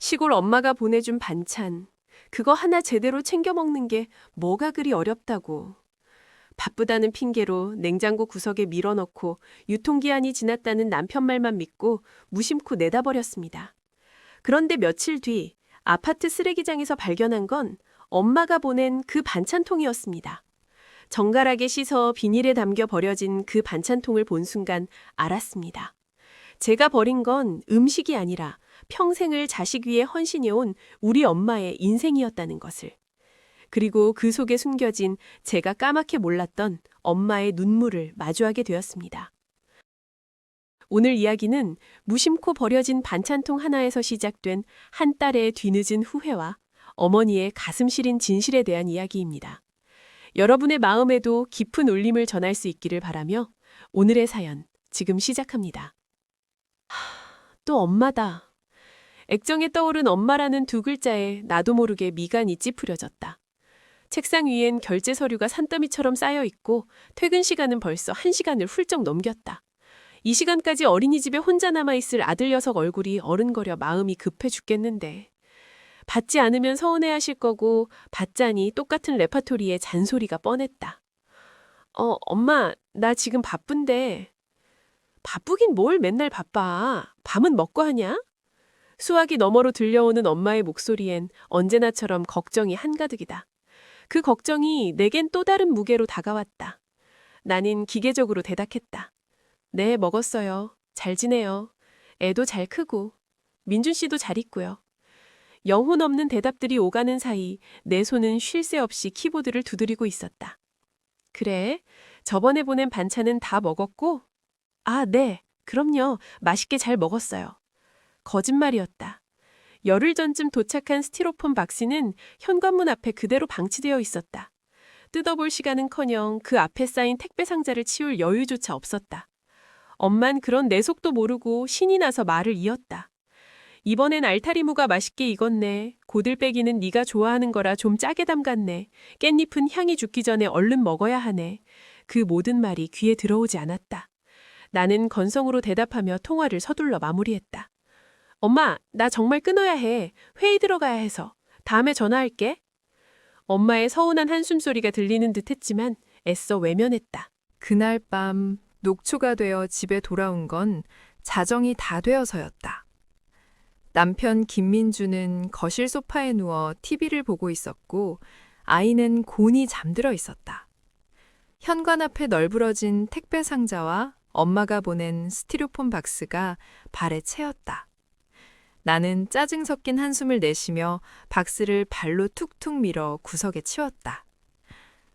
시골 엄마가 보내준 반찬. 그거 하나 제대로 챙겨 먹는 게 뭐가 그리 어렵다고. 바쁘다는 핑계로 냉장고 구석에 밀어넣고 유통기한이 지났다는 남편 말만 믿고 무심코 내다 버렸습니다. 그런데 며칠 뒤 아파트 쓰레기장에서 발견한 건 엄마가 보낸 그 반찬통이었습니다. 정갈하게 씻어 비닐에 담겨 버려진 그 반찬통을 본 순간 알았습니다. 제가 버린 건 음식이 아니라 평생을 자식 위해 헌신해온 우리 엄마의 인생이었다는 것을. 그리고 그 속에 숨겨진 제가 까맣게 몰랐던 엄마의 눈물을 마주하게 되었습니다. 오늘 이야기는 무심코 버려진 반찬통 하나에서 시작된 한 딸의 뒤늦은 후회와 어머니의 가슴 시린 진실에 대한 이야기입니다. 여러분의 마음에도 깊은 울림을 전할 수 있기를 바라며 오늘의 사연 지금 시작합니다. 또 엄마다. 액정에 떠오른 엄마라는 두 글자에 나도 모르게 미간이 찌푸려졌다. 책상 위엔 결제 서류가 산더미처럼 쌓여 있고 퇴근 시간은 벌써 1시간을 훌쩍 넘겼다. 이 시간까지 어린이집에 혼자 남아있을 아들 녀석 얼굴이 어른거려 마음이 급해 죽겠는데. 받지 않으면 서운해하실 거고 받자니 똑같은 레파토리에 잔소리가 뻔했다. 엄마, 나 지금 바쁜데. 바쁘긴 뭘 맨날 바빠. 밥은 먹고 하냐? 수화기 너머로 들려오는 엄마의 목소리엔 언제나처럼 걱정이 한가득이다. 그 걱정이 내겐 또 다른 무게로 다가왔다. 나는 기계적으로 대답했다. 네, 먹었어요. 잘 지내요. 애도 잘 크고. 민준 씨도 잘 있고요. 영혼 없는 대답들이 오가는 사이 내 손은 쉴 새 없이 키보드를 두드리고 있었다. 그래? 저번에 보낸 반찬은 다 먹었고? 아, 네. 그럼요. 맛있게 잘 먹었어요. 거짓말이었다. 열흘 전쯤 도착한 스티로폼 박스는 현관문 앞에 그대로 방치되어 있었다. 뜯어볼 시간은커녕 그 앞에 쌓인 택배 상자를 치울 여유조차 없었다. 엄만 그런 내 속도 모르고 신이 나서 말을 이었다. 이번엔 알타리무가 맛있게 익었네. 고들빼기는 네가 좋아하는 거라 좀 짜게 담갔네. 깻잎은 향이 죽기 전에 얼른 먹어야 하네. 그 모든 말이 귀에 들어오지 않았다. 나는 건성으로 대답하며 통화를 서둘러 마무리했다. 엄마, 나 정말 끊어야 해. 회의 들어가야 해서. 다음에 전화할게. 엄마의 서운한 한숨소리가 들리는 듯 했지만 애써 외면했다. 그날 밤 녹초가 되어 집에 돌아온 건 자정이 다 되어서였다. 남편 김민주는 거실 소파에 누워 TV를 보고 있었고 아이는 곤히 잠들어 있었다. 현관 앞에 널브러진 택배 상자와 엄마가 보낸 스티로폼 박스가 발에 채였다. 나는 짜증 섞인 한숨을 내쉬며 박스를 발로 툭툭 밀어 구석에 치웠다.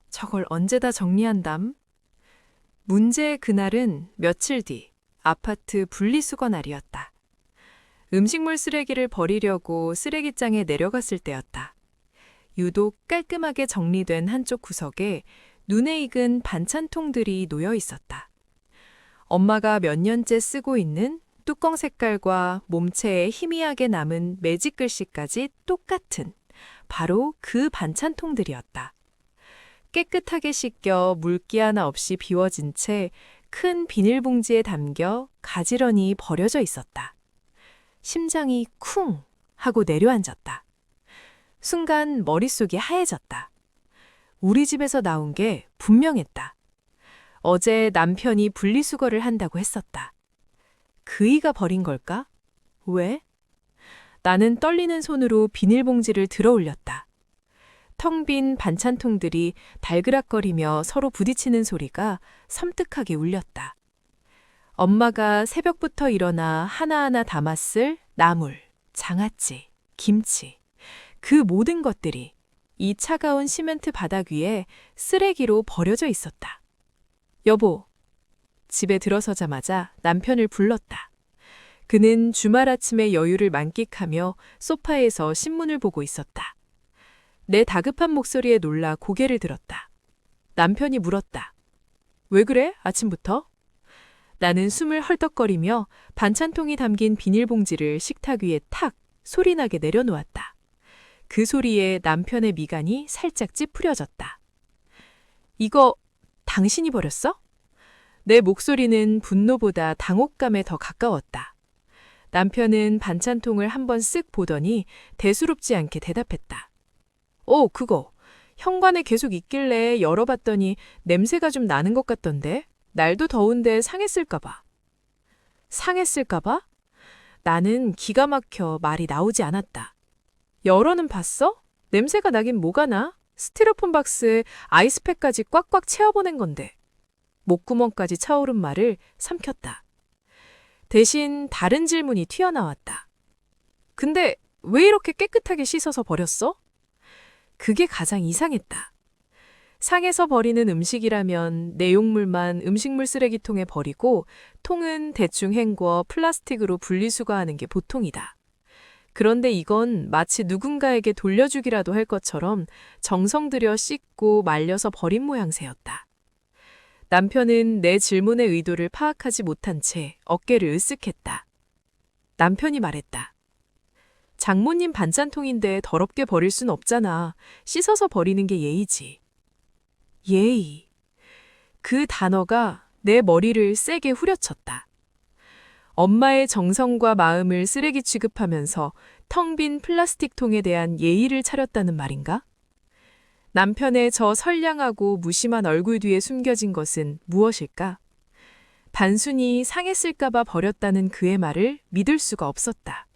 저걸 언제 다 정리한담? 문제의 그날은 며칠 뒤 아파트 분리수거 날이었다. 음식물 쓰레기를 버리려고 쓰레기장에 내려갔을 때였다. 유독 깔끔하게 정리된 한쪽 구석에 눈에 익은 반찬통들이 놓여 있었다. 엄마가 몇 년째 쓰고 있는 뚜껑 색깔과 몸체에 희미하게 남은 매직 글씨까지 똑같은 바로 그 반찬통들이었다. 깨끗하게 씻겨 물기 하나 없이 비워진 채 큰 비닐봉지에 담겨 가지런히 버려져 있었다. 심장이 쿵 하고 내려앉았다. 순간 머릿속이 하얘졌다. 우리 집에서 나온 게 분명했다. 어제 남편이 분리수거를 한다고 했었다. 그이가 버린 걸까? 왜? 나는 떨리는 손으로 비닐봉지를 들어 올렸다. 텅 빈 반찬통들이 달그락거리며 서로 부딪히는 소리가 섬뜩하게 울렸다. 엄마가 새벽부터 일어나 하나하나 담았을 나물, 장아찌, 김치, 그 모든 것들이 이 차가운 시멘트 바닥 위에 쓰레기로 버려져 있었다. 여보, 집에 들어서자마자 남편을 불렀다. 그는 주말 아침의 여유를 만끽하며 소파에서 신문을 보고 있었다. 내 다급한 목소리에 놀라 고개를 들었다. 남편이 물었다. 왜 그래? 아침부터? 나는 숨을 헐떡거리며 반찬통이 담긴 비닐봉지를 식탁 위에 탁 소리나게 내려놓았다. 그 소리에 남편의 미간이 살짝 찌푸려졌다. 이거 당신이 버렸어? 내 목소리는 분노보다 당혹감에 더 가까웠다. 남편은 반찬통을 한번 쓱 보더니 대수롭지 않게 대답했다. 그거. 현관에 계속 있길래 열어봤더니 냄새가 좀 나는 것 같던데? 날도 더운데 상했을까봐. 상했을까봐? 나는 기가 막혀 말이 나오지 않았다. 열어는 봤어? 냄새가 나긴 뭐가 나? 스티로폼 박스에 아이스팩까지 꽉꽉 채워보낸 건데. 목구멍까지 차오른 말을 삼켰다. 대신 다른 질문이 튀어나왔다. 근데 왜 이렇게 깨끗하게 씻어서 버렸어? 그게 가장 이상했다. 상해서 버리는 음식이라면 내용물만 음식물 쓰레기통에 버리고 통은 대충 헹궈 플라스틱으로 분리수거하는 게 보통이다. 그런데 이건 마치 누군가에게 돌려주기라도 할 것처럼 정성 들여 씻고 말려서 버린 모양새였다. 남편은 내 질문의 의도를 파악하지 못한 채 어깨를 으쓱했다. 남편이 말했다. 장모님 반찬통인데 더럽게 버릴 순 없잖아. 씻어서 버리는 게 예의지. 예의. 그 단어가 내 머리를 세게 후려쳤다. 엄마의 정성과 마음을 쓰레기 취급하면서 텅 빈 플라스틱 통에 대한 예의를 차렸다는 말인가? 남편의 저 선량하고 무심한 얼굴 뒤에 숨겨진 것은 무엇일까? 단순히 상했을까봐 버렸다는 그의 말을 믿을 수가 없었다.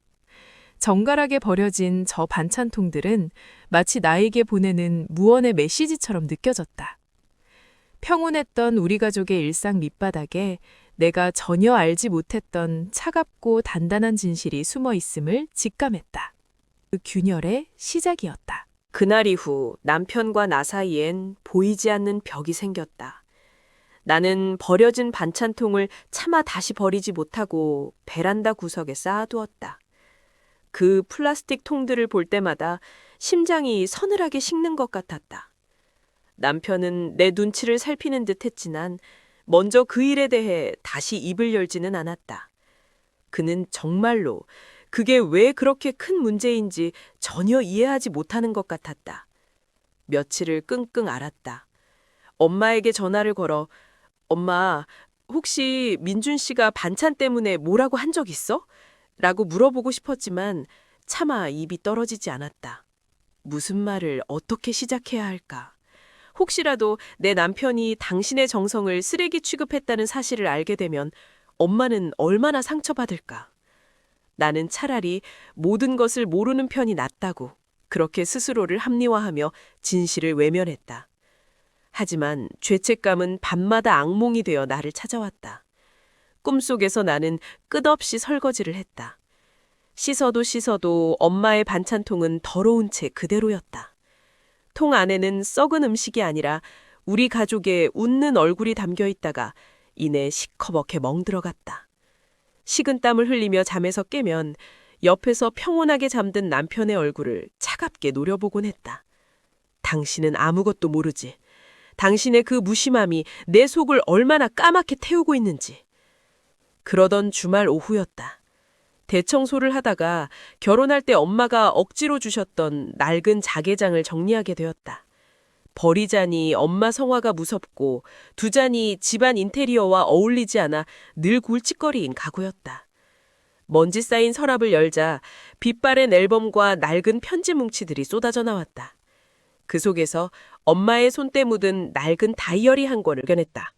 정갈하게 버려진 저 반찬통들은 마치 나에게 보내는 무언의 메시지처럼 느껴졌다. 평온했던 우리 가족의 일상 밑바닥에 내가 전혀 알지 못했던 차갑고 단단한 진실이 숨어 있음을 직감했다. 그 균열의 시작이었다. 그날 이후 남편과 나 사이엔 보이지 않는 벽이 생겼다. 나는 버려진 반찬통을 차마 다시 버리지 못하고 베란다 구석에 쌓아두었다. 그 플라스틱 통들을 볼 때마다 심장이 서늘하게 식는 것 같았다. 남편은 내 눈치를 살피는 듯 했지만 먼저 그 일에 대해 다시 입을 열지는 않았다. 그는 정말로 그게 왜 그렇게 큰 문제인지 전혀 이해하지 못하는 것 같았다. 며칠을 끙끙 앓았다. 엄마에게 전화를 걸어 엄마, 혹시 민준 씨가 반찬 때문에 뭐라고 한 적 있어? 라고 물어보고 싶었지만 차마 입이 떨어지지 않았다. 무슨 말을 어떻게 시작해야 할까? 혹시라도 내 남편이 당신의 정성을 쓰레기 취급했다는 사실을 알게 되면 엄마는 얼마나 상처받을까? 나는 차라리 모든 것을 모르는 편이 낫다고 그렇게 스스로를 합리화하며 진실을 외면했다. 하지만 죄책감은 밤마다 악몽이 되어 나를 찾아왔다. 꿈속에서 나는 끝없이 설거지를 했다. 씻어도 씻어도 엄마의 반찬통은 더러운 채 그대로였다. 통 안에는 썩은 음식이 아니라 우리 가족의 웃는 얼굴이 담겨 있다가 이내 시커멓게 멍들어갔다. 식은땀을 흘리며 잠에서 깨면 옆에서 평온하게 잠든 남편의 얼굴을 차갑게 노려보곤 했다. 당신은 아무것도 모르지. 당신의 그 무심함이 내 속을 얼마나 까맣게 태우고 있는지. 그러던 주말 오후였다. 대청소를 하다가 결혼할 때 엄마가 억지로 주셨던 낡은 자개장을 정리하게 되었다. 버리자니 엄마 성화가 무섭고 두자니 집안 인테리어와 어울리지 않아 늘 골칫거리인 가구였다. 먼지 쌓인 서랍을 열자 빛바랜 앨범과 낡은 편지 뭉치들이 쏟아져 나왔다. 그 속에서 엄마의 손때 묻은 낡은 다이어리 한 권을 발견했다.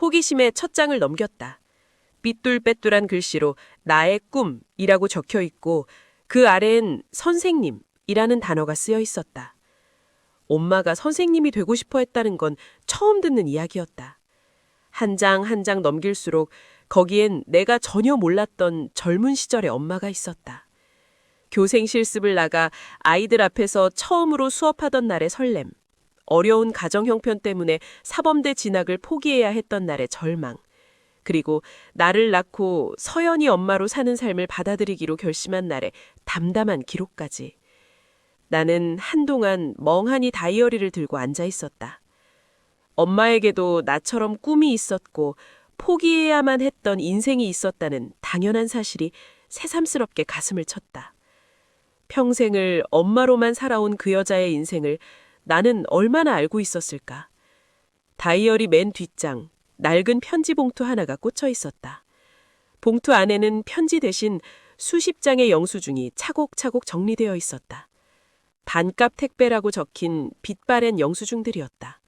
호기심에 첫 장을 넘겼다. 삐뚤빼뚤한 글씨로 나의 꿈이라고 적혀 있고 그 아래엔 선생님이라는 단어가 쓰여 있었다. 엄마가 선생님이 되고 싶어 했다는 건 처음 듣는 이야기였다. 한 장 한 장 넘길수록 거기엔 내가 전혀 몰랐던 젊은 시절의 엄마가 있었다. 교생 실습을 나가 아이들 앞에서 처음으로 수업하던 날의 설렘, 어려운 가정 형편 때문에 사범대 진학을 포기해야 했던 날의 절망, 그리고 나를 낳고 서연이 엄마로 사는 삶을 받아들이기로 결심한 날의 담담한 기록까지. 나는 한동안 멍하니 다이어리를 들고 앉아 있었다. 엄마에게도 나처럼 꿈이 있었고 포기해야만 했던 인생이 있었다는 당연한 사실이 새삼스럽게 가슴을 쳤다. 평생을 엄마로만 살아온 그 여자의 인생을 나는 얼마나 알고 있었을까? 다이어리 맨 뒷장, 낡은 편지 봉투 하나가 꽂혀 있었다. 봉투 안에는 편지 대신 수십 장의 영수증이 차곡차곡 정리되어 있었다. 반값 택배라고 적힌 빛바랜 영수증들이었다.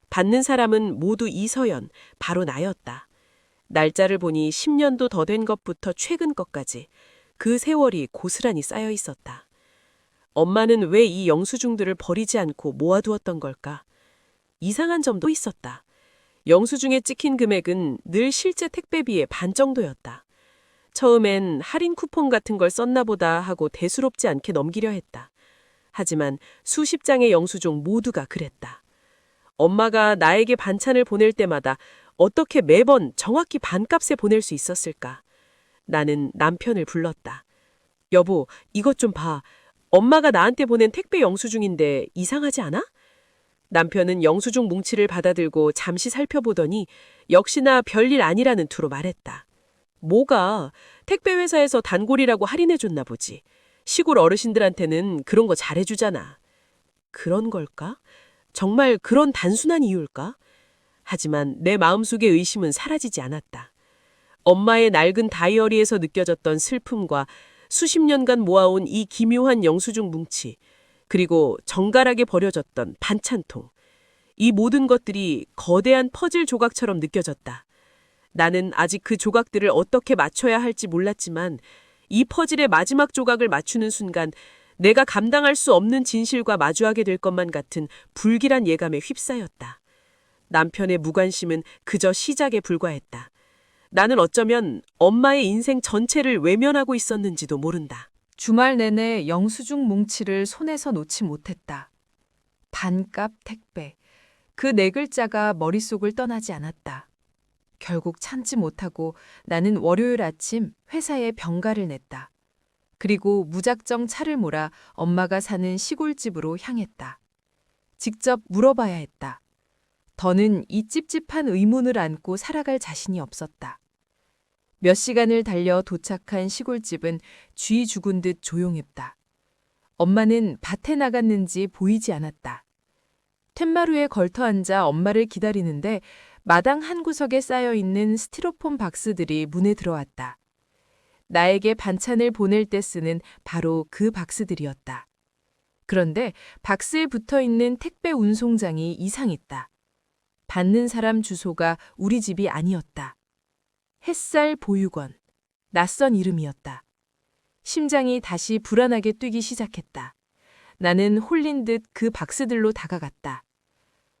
받는 사람은 모두 이서연, 바로 나였다. 날짜를 보니 10년도 더 된 것부터 최근 것까지 그 세월이 고스란히 쌓여 있었다. 엄마는 왜 이 영수증들을 버리지 않고 모아두었던 걸까? 이상한 점도 있었다. 영수증에 찍힌 금액은 늘 실제 택배비의 반 정도였다. 처음엔 할인 쿠폰 같은 걸 썼나 보다 하고 대수롭지 않게 넘기려 했다. 하지만 수십 장의 영수증 모두가 그랬다. 엄마가 나에게 반찬을 보낼 때마다 어떻게 매번 정확히 반값에 보낼 수 있었을까? 나는 남편을 불렀다. 여보, 이것 좀 봐. 엄마가 나한테 보낸 택배 영수증인데 이상하지 않아? 남편은 영수증 뭉치를 받아들고 잠시 살펴보더니 역시나 별일 아니라는 투로 말했다. 뭐가? 택배 회사에서 단골이라고 할인해줬나 보지. 시골 어르신들한테는 그런 거 잘해주잖아. 그런 걸까? 정말 그런 단순한 이유일까? 하지만 내 마음속의 의심은 사라지지 않았다. 엄마의 낡은 다이어리에서 느껴졌던 슬픔과 수십 년간 모아온 이 기묘한 영수증 뭉치, 그리고 정갈하게 버려졌던 반찬통. 이 모든 것들이 거대한 퍼즐 조각처럼 느껴졌다. 나는 아직 그 조각들을 어떻게 맞춰야 할지 몰랐지만 이 퍼즐의 마지막 조각을 맞추는 순간 내가 감당할 수 없는 진실과 마주하게 될 것만 같은 불길한 예감에 휩싸였다. 남편의 무관심은 그저 시작에 불과했다. 나는 어쩌면 엄마의 인생 전체를 외면하고 있었는지도 모른다. 주말 내내 영수증 뭉치를 손에서 놓지 못했다. 반값 택배. 그 네 글자가 머릿속을 떠나지 않았다. 결국 참지 못하고 나는 월요일 아침 회사에 병가를 냈다. 그리고 무작정 차를 몰아 엄마가 사는 시골집으로 향했다. 직접 물어봐야 했다. 더는 이 찝찝한 의문을 안고 살아갈 자신이 없었다. 몇 시간을 달려 도착한 시골집은 쥐 죽은 듯 조용했다. 엄마는 밭에 나갔는지 보이지 않았다. 툇마루에 걸터 앉아 엄마를 기다리는데 마당 한 구석에 쌓여있는 스티로폼 박스들이 문에 들어왔다. 나에게 반찬을 보낼 때 쓰는 바로 그 박스들이었다. 그런데 박스에 붙어있는 택배 운송장이 이상했다. 받는 사람 주소가 우리 집이 아니었다. 햇살 보육원. 낯선 이름이었다. 심장이 다시 불안하게 뛰기 시작했다. 나는 홀린 듯 그 박스들로 다가갔다.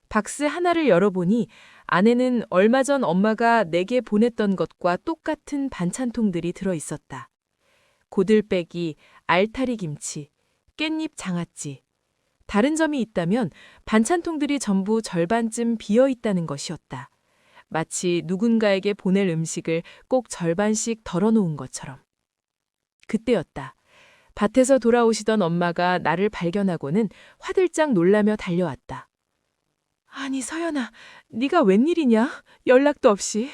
박스 하나를 열어보니 안에는 얼마 전 엄마가 내게 보냈던 것과 똑같은 반찬통들이 들어있었다. 고들빼기, 알타리 김치, 깻잎 장아찌. 다른 점이 있다면 반찬통들이 전부 절반쯤 비어있다는 것이었다. 마치 누군가에게 보낼 음식을 꼭 절반씩 덜어놓은 것처럼. 그때였다. 밭에서 돌아오시던 엄마가 나를 발견하고는 화들짝 놀라며 달려왔다. 아니 서연아, 네가 웬일이냐? 연락도 없이.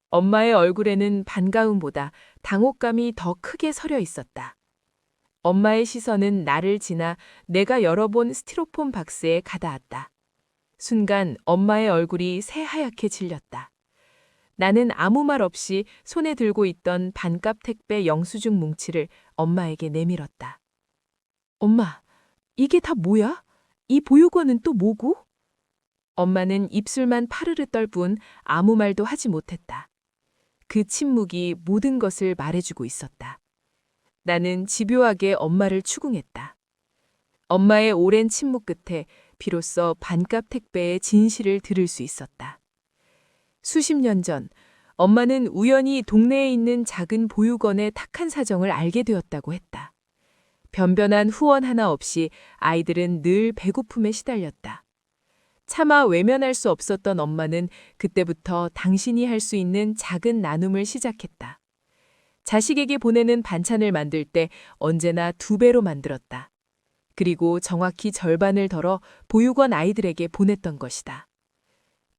엄마의 얼굴에는 반가움보다 당혹감이 더 크게 서려 있었다. 엄마의 시선은 나를 지나 내가 열어본 스티로폼 박스에 가닿았다. 순간 엄마의 얼굴이 새하얗게 질렸다. 나는 아무 말 없이 손에 들고 있던 반값 택배 영수증 뭉치를 엄마에게 내밀었다. 엄마, 이게 다 뭐야? 이 보육원은 또 뭐고? 엄마는 입술만 파르르 떨 뿐 아무 말도 하지 못했다. 그 침묵이 모든 것을 말해주고 있었다. 나는 집요하게 엄마를 추궁했다. 엄마의 오랜 침묵 끝에 비로소 반값 택배의 진실을 들을 수 있었다. 수십 년 전 엄마는 우연히 동네에 있는 작은 보육원의 탁한 사정을 알게 되었다고 했다. 변변한 후원 하나 없이 아이들은 늘 배고픔에 시달렸다. 차마 외면할 수 없었던 엄마는 그때부터 당신이 할 수 있는 작은 나눔을 시작했다. 자식에게 보내는 반찬을 만들 때 언제나 2배로 만들었다. 그리고 정확히 절반을 덜어 보육원 아이들에게 보냈던 것이다.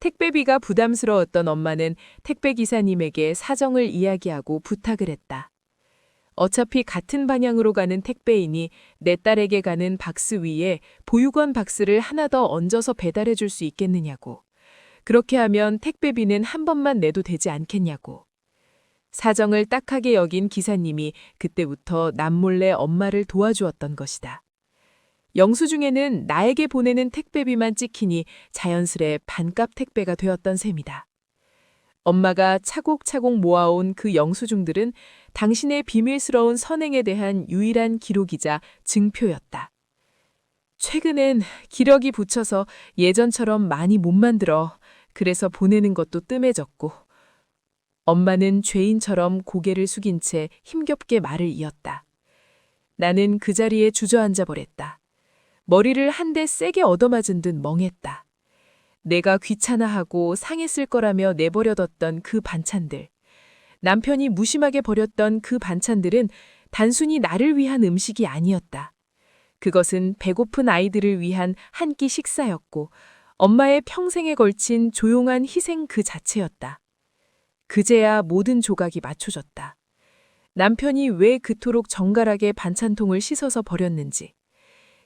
택배비가 부담스러웠던 엄마는 택배기사님에게 사정을 이야기하고 부탁을 했다. 어차피 같은 방향으로 가는 택배이니 내 딸에게 가는 박스 위에 보육원 박스를 하나 더 얹어서 배달해 줄 수 있겠느냐고. 그렇게 하면 택배비는 한 번만 내도 되지 않겠냐고. 사정을 딱하게 여긴 기사님이 그때부터 남몰래 엄마를 도와주었던 것이다. 영수증에는 나에게 보내는 택배비만 찍히니 자연스레 반값 택배가 되었던 셈이다. 엄마가 차곡차곡 모아온 그 영수증들은 당신의 비밀스러운 선행에 대한 유일한 기록이자 증표였다. 최근엔 기러기 붙여서 예전처럼 많이 못 만들어. 그래서 보내는 것도 뜸해졌고. 엄마는 죄인처럼 고개를 숙인 채 힘겹게 말을 이었다. 나는 그 자리에 주저앉아 버렸다. 머리를 한 대 세게 얻어맞은 듯 멍했다. 내가 귀찮아하고 상했을 거라며 내버려뒀던 그 반찬들. 남편이 무심하게 버렸던 그 반찬들은 단순히 나를 위한 음식이 아니었다. 그것은 배고픈 아이들을 위한 한 끼 식사였고 엄마의 평생에 걸친 조용한 희생 그 자체였다. 그제야 모든 조각이 맞춰졌다. 남편이 왜 그토록 정갈하게 반찬통을 씻어서 버렸는지.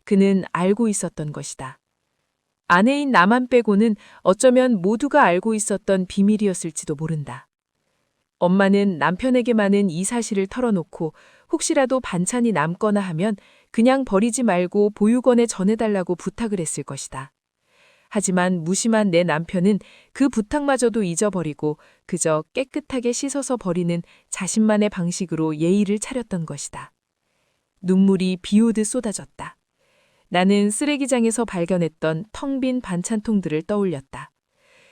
그는 알고 있었던 것이다. 아내인 나만 빼고는 어쩌면 모두가 알고 있었던 비밀이었을지도 모른다. 엄마는 남편에게만은 이 사실을 털어놓고 혹시라도 반찬이 남거나 하면 그냥 버리지 말고 보육원에 전해달라고 부탁을 했을 것이다. 하지만 무심한 내 남편은 그 부탁마저도 잊어버리고 그저 깨끗하게 씻어서 버리는 자신만의 방식으로 예의를 차렸던 것이다. 눈물이 비 오듯 쏟아졌다. 나는 쓰레기장에서 발견했던 텅 빈 반찬통들을 떠올렸다.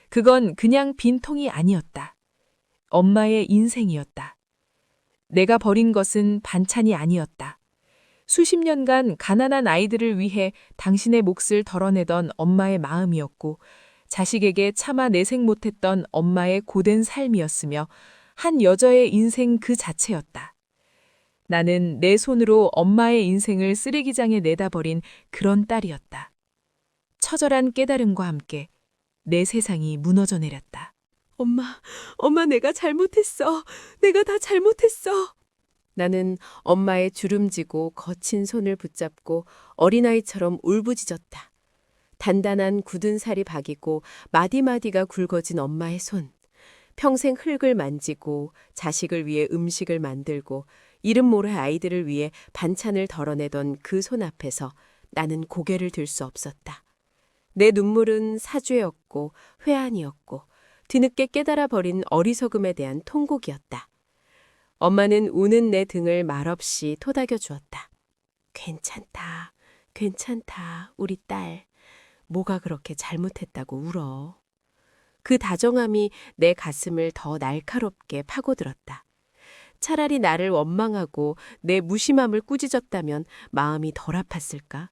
그건 그냥 빈 통이 아니었다. 엄마의 인생이었다. 내가 버린 것은 반찬이 아니었다. 수십 년간 가난한 아이들을 위해 당신의 몫을 덜어내던 엄마의 마음이었고 자식에게 차마 내색 못했던 엄마의 고된 삶이었으며 한 여자의 인생 그 자체였다. 나는 내 손으로 엄마의 인생을 쓰레기장에 내다버린 그런 딸이었다. 처절한 깨달음과 함께 내 세상이 무너져 내렸다. 엄마 내가 잘못했어. 내가 다 잘못했어. 나는 엄마의 주름지고 거친 손을 붙잡고 어린아이처럼 울부짖었다. 단단한 굳은 살이 박이고 마디마디가 굵어진 엄마의 손. 평생 흙을 만지고 자식을 위해 음식을 만들고 이름 모를 아이들을 위해 반찬을 덜어내던 그 손 앞에서 나는 고개를 들 수 없었다. 내 눈물은 사죄였고 회한이었고 뒤늦게 깨달아 버린 어리석음에 대한 통곡이었다. 엄마는 우는 내 등을 말없이 토닥여 주었다. 괜찮다, 괜찮다, 우리 딸. 뭐가 그렇게 잘못했다고 울어. 그 다정함이 내 가슴을 더 날카롭게 파고들었다. 차라리 나를 원망하고 내 무심함을 꾸짖었다면 마음이 덜 아팠을까?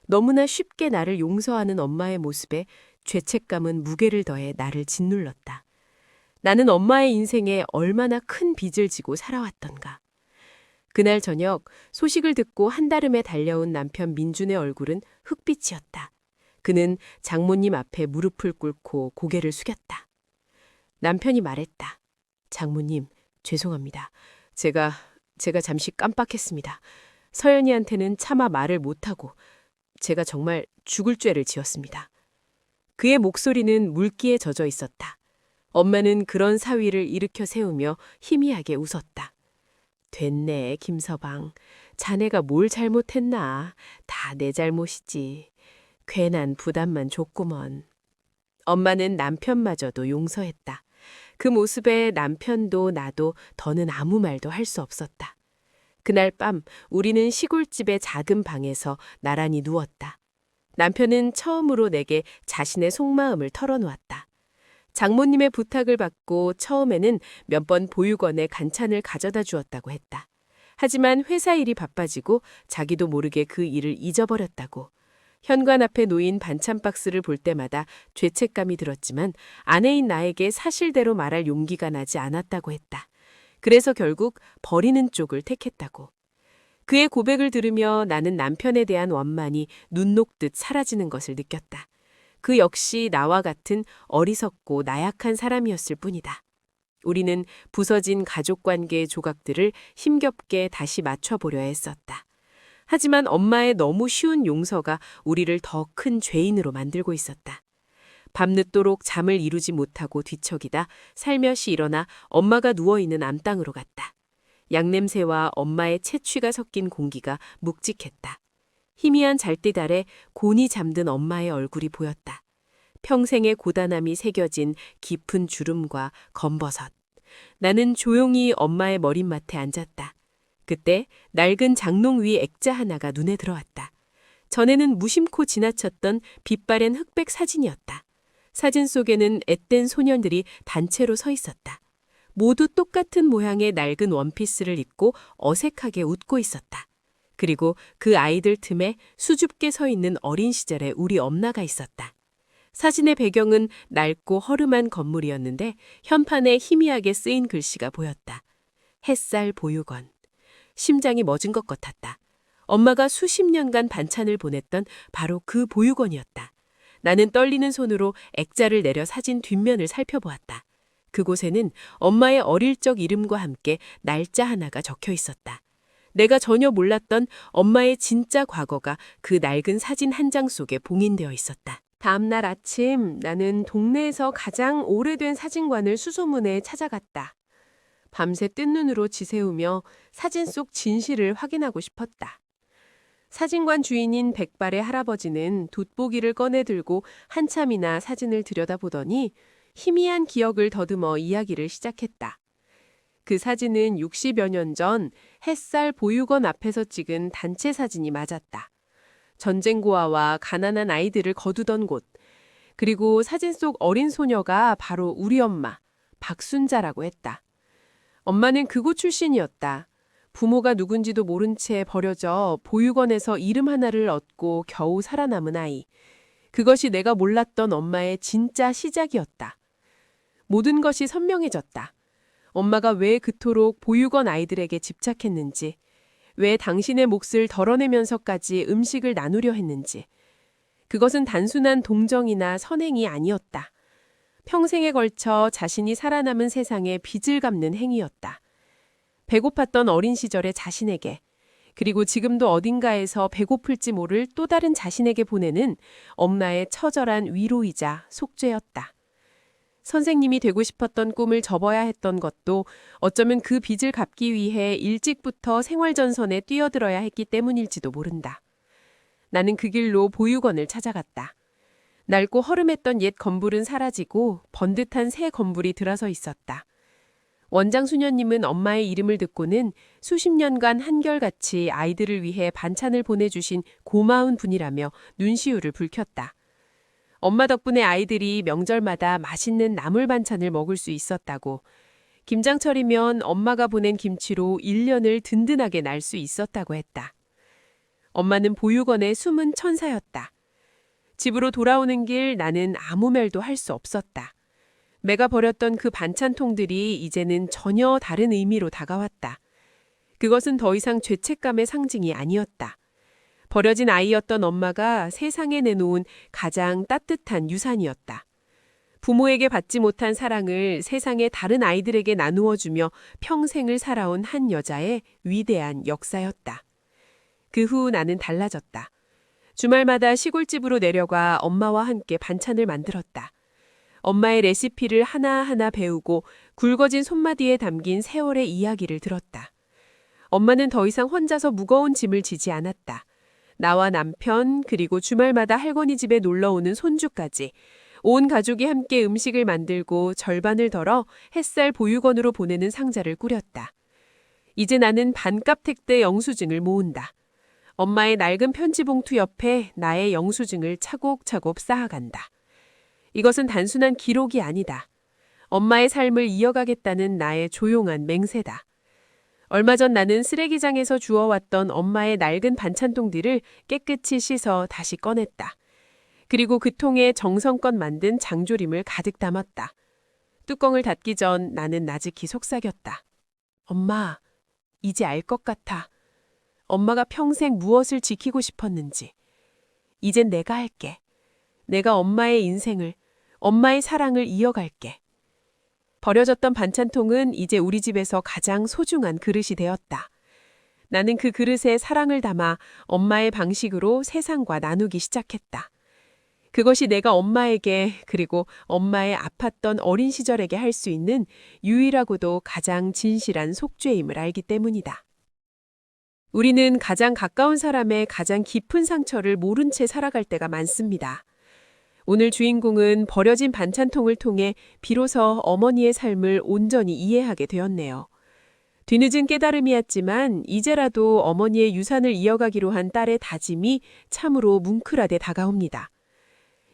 너무나 쉽게 나를 용서하는 엄마의 모습에 죄책감은 무게를 더해 나를 짓눌렀다. 나는 엄마의 인생에 얼마나 큰 빚을 지고 살아왔던가. 그날 저녁 소식을 듣고 한달음에 달려온 남편 민준의 얼굴은 흑빛이었다. 그는 장모님 앞에 무릎을 꿇고 고개를 숙였다. 남편이 말했다. 장모님, 죄송합니다. 제가 잠시 깜빡했습니다. 서연이한테는 차마 말을 못하고 제가 정말 죽을 죄를 지었습니다. 그의 목소리는 물기에 젖어 있었다. 엄마는 그런 사위를 일으켜 세우며 희미하게 웃었다. 됐네, 김서방. 자네가 뭘 잘못했나. 다 내 잘못이지. 괜한 부담만 줬구먼. 엄마는 남편마저도 용서했다. 그 모습에 남편도 나도 더는 아무 말도 할 수 없었다. 그날 밤 우리는 시골집의 작은 방에서 나란히 누웠다. 남편은 처음으로 내게 자신의 속마음을 털어놓았다. 장모님의 부탁을 받고 처음에는 몇 번 보육원에 간찬을 가져다 주었다고 했다. 하지만 회사 일이 바빠지고 자기도 모르게 그 일을 잊어버렸다고. 현관 앞에 놓인 반찬 박스를 볼 때마다 죄책감이 들었지만 아내인 나에게 사실대로 말할 용기가 나지 않았다고 했다. 그래서 결국 버리는 쪽을 택했다고. 그의 고백을 들으며 나는 남편에 대한 원만이 눈 녹듯 사라지는 것을 느꼈다. 그 역시 나와 같은 어리석고 나약한 사람이었을 뿐이다. 우리는 부서진 가족관계의 조각들을 힘겹게 다시 맞춰보려 했었다. 하지만 엄마의 너무 쉬운 용서가 우리를 더 큰 죄인으로 만들고 있었다. 밤늦도록 잠을 이루지 못하고 뒤척이다 살며시 일어나 엄마가 누워있는 암땅으로 갔다. 양냄새와 엄마의 채취가 섞인 공기가 묵직했다. 희미한 잘빛 아래 곤히 잠든 엄마의 얼굴이 보였다. 평생의 고단함이 새겨진 깊은 주름과 검버섯. 나는 조용히 엄마의 머릿맡에 앉았다. 그때 낡은 장롱 위 액자 하나가 눈에 들어왔다. 전에는 무심코 지나쳤던 빛바랜 흑백 사진이었다. 사진 속에는 앳된 소년들이 단체로 서 있었다. 모두 똑같은 모양의 낡은 원피스를 입고 어색하게 웃고 있었다. 그리고 그 아이들 틈에 수줍게 서 있는 어린 시절의 우리 엄마가 있었다. 사진의 배경은 낡고 허름한 건물이었는데 현판에 희미하게 쓰인 글씨가 보였다. 햇살 보육원. 심장이 멎은 것 같았다. 엄마가 수십 년간 반찬을 보냈던 바로 그 보육원이었다. 나는 떨리는 손으로 액자를 내려 사진 뒷면을 살펴보았다. 그곳에는 엄마의 어릴 적 이름과 함께 날짜 하나가 적혀 있었다. 내가 전혀 몰랐던 엄마의 진짜 과거가 그 낡은 사진 한 장 속에 봉인되어 있었다. 다음 날 아침 나는 동네에서 가장 오래된 사진관을 수소문해 찾아갔다. 밤새 뜬 눈으로 지새우며 사진 속 진실을 확인하고 싶었다. 사진관 주인인 백발의 할아버지는 돋보기를 꺼내 들고 한참이나 사진을 들여다보더니 희미한 기억을 더듬어 이야기를 시작했다. 그 사진은 60여 년 전 햇살 보육원 앞에서 찍은 단체 사진이 맞았다. 전쟁 고아와 가난한 아이들을 거두던 곳, 그리고 사진 속 어린 소녀가 바로 우리 엄마, 박순자라고 했다. 엄마는 그곳 출신이었다. 부모가 누군지도 모른 채 버려져 보육원에서 이름 하나를 얻고 겨우 살아남은 아이. 그것이 내가 몰랐던 엄마의 진짜 시작이었다. 모든 것이 선명해졌다. 엄마가 왜 그토록 보육원 아이들에게 집착했는지, 왜 당신의 몫을 덜어내면서까지 음식을 나누려 했는지. 그것은 단순한 동정이나 선행이 아니었다. 평생에 걸쳐 자신이 살아남은 세상에 빚을 갚는 행위였다. 배고팠던 어린 시절의 자신에게, 그리고 지금도 어딘가에서 배고플지 모를 또 다른 자신에게 보내는 엄마의 처절한 위로이자 속죄였다. 선생님이 되고 싶었던 꿈을 접어야 했던 것도 어쩌면 그 빚을 갚기 위해 일찍부터 생활전선에 뛰어들어야 했기 때문일지도 모른다. 나는 그 길로 보육원을 찾아갔다. 낡고 허름했던 옛 건물은 사라지고 번듯한 새 건물이 들어서 있었다. 원장 수녀님은 엄마의 이름을 듣고는 수십 년간 한결같이 아이들을 위해 반찬을 보내주신 고마운 분이라며 눈시울을 붉혔다. 엄마 덕분에 아이들이 명절마다 맛있는 나물 반찬을 먹을 수 있었다고, 김장철이면 엄마가 보낸 김치로 1년을 든든하게 날 수 있었다고 했다. 엄마는 보육원의 숨은 천사였다. 집으로 돌아오는 길 나는 아무 말도 할 수 없었다. 내가 버렸던 그 반찬통들이 이제는 전혀 다른 의미로 다가왔다. 그것은 더 이상 죄책감의 상징이 아니었다. 버려진 아이였던 엄마가 세상에 내놓은 가장 따뜻한 유산이었다. 부모에게 받지 못한 사랑을 세상의 다른 아이들에게 나누어주며 평생을 살아온 한 여자의 위대한 역사였다. 그 후 나는 달라졌다. 주말마다 시골집으로 내려가 엄마와 함께 반찬을 만들었다. 엄마의 레시피를 하나하나 배우고 굵어진 손마디에 담긴 세월의 이야기를 들었다. 엄마는 더 이상 혼자서 무거운 짐을 지지 않았다. 나와 남편, 그리고 주말마다 할머니 집에 놀러오는 손주까지 온 가족이 함께 음식을 만들고 절반을 덜어 햇살 보육원으로 보내는 상자를 꾸렸다. 이제 나는 반값 택배 영수증을 모은다. 엄마의 낡은 편지 봉투 옆에 나의 영수증을 차곡차곡 쌓아간다. 이것은 단순한 기록이 아니다. 엄마의 삶을 이어가겠다는 나의 조용한 맹세다. 얼마 전 나는 쓰레기장에서 주워왔던 엄마의 낡은 반찬통들을 깨끗이 씻어 다시 꺼냈다. 그리고 그 통에 정성껏 만든 장조림을 가득 담았다. 뚜껑을 닫기 전 나는 나직히 속삭였다. 엄마, 이제 알 것 같아. 엄마가 평생 무엇을 지키고 싶었는지. 이젠 내가 할게. 내가 엄마의 인생을, 엄마의 사랑을 이어갈게. 버려졌던 반찬통은 이제 우리 집에서 가장 소중한 그릇이 되었다. 나는 그 그릇에 사랑을 담아 엄마의 방식으로 세상과 나누기 시작했다. 그것이 내가 엄마에게 그리고 엄마의 아팠던 어린 시절에게 할 수 있는 유일하고도 가장 진실한 속죄임을 알기 때문이다. 우리는 가장 가까운 사람의 가장 깊은 상처를 모른 채 살아갈 때가 많습니다. 오늘 주인공은 버려진 반찬통을 통해 비로소 어머니의 삶을 온전히 이해하게 되었네요. 뒤늦은 깨달음이었지만 이제라도 어머니의 유산을 이어가기로 한 딸의 다짐이 참으로 뭉클하게 다가옵니다.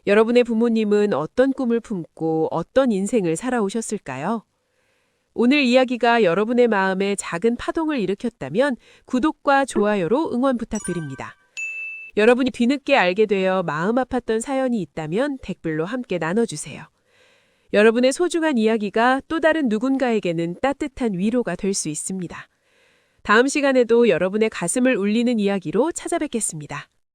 여러분의 부모님은 어떤 꿈을 품고 어떤 인생을 살아오셨을까요? 오늘 이야기가 여러분의 마음에 작은 파동을 일으켰다면 구독과 좋아요로 응원 부탁드립니다. 여러분이 뒤늦게 알게 되어 마음 아팠던 사연이 있다면 댓글로 함께 나눠주세요. 여러분의 소중한 이야기가 또 다른 누군가에게는 따뜻한 위로가 될 수 있습니다. 다음 시간에도 여러분의 가슴을 울리는 이야기로 찾아뵙겠습니다.